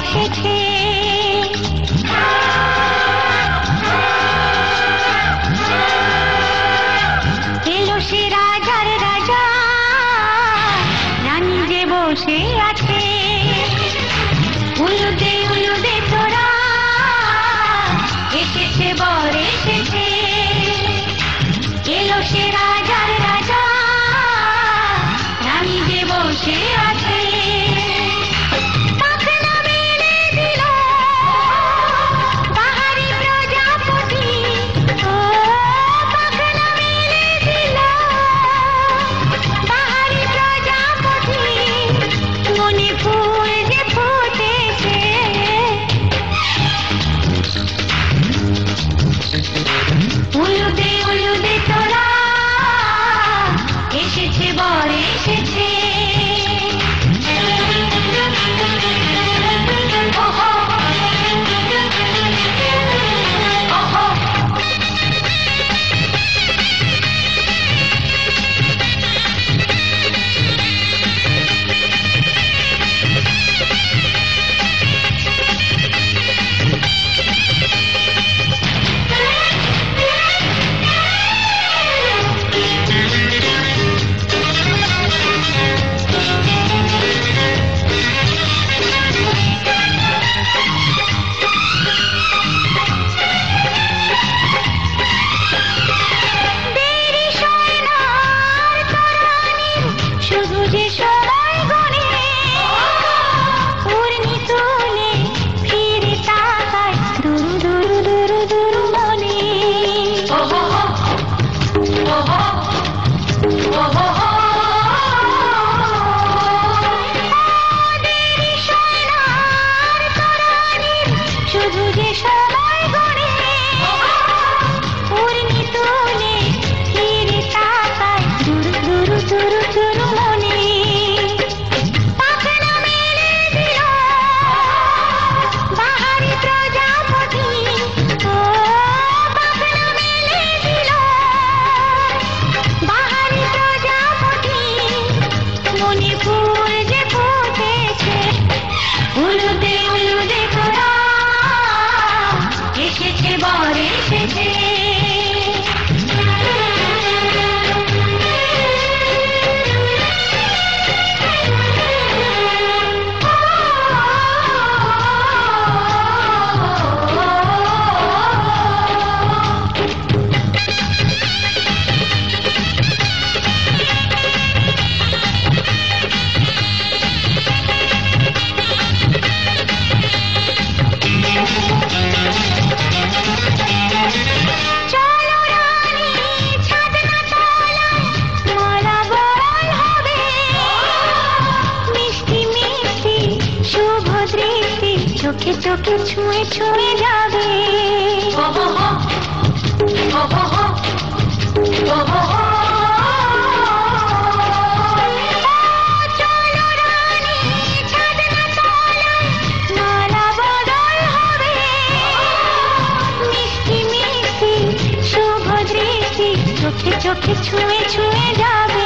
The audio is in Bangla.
এসেছে। এলো সে রাজার রাজা, রানী যে বসে আছে। উলুদে উলুদে তোরা, এসেছে বর এসেছে। এলো সে রাজার রাজা, রানী যে বসে আছে। পাখনা মেলে দিল বাহারি প্রজাপতি, ও পাখনা মেলে দিল বাহারি প্রজাপতি। মনে ফুল যে ফুটেছে, উলুদে উলুদে তোরা, এসেছে বর এসেছে। ওহো, ওহো। দেরি সয় না আর তরানির, শুধু যে সময় গণে। ঘূর্ণি তুলে ফিরে তাকায় দুরু দুরু দুরু দুরু মনে। ওহো, ওহো, ওহো। দেরি সয় না আর তরানির, শুধু যে সময় গণে। ঘূর্ণি তুলে ফিরে তাকায় দুরু দুরু দুরু দুরু মনে। পাখনা মেলে দিল বাহারি প্রজাপতি, ও পাখনা মেলে দিল বাহারি প্রজাপতি। মনে ফুল যে ফুটেছে, উলুদে উলুদে তোরা, এসেছে বর এসেছে। চলো রানী ছাদনা তলায়, মালা বরণ হবে। মিষ্টি মিষ্টি শুভ দৃষ্টি চোখে চোখে ছুঁয়ে ছুঁয়ে যাবে। চলো রানী ছাদনা তলায়, মালা বদল হবে। মিষ্টি মিষ্টি শুভ দৃষ্টি চোখে চোখে ছুঁয়ে ছুঁয়ে যাবে।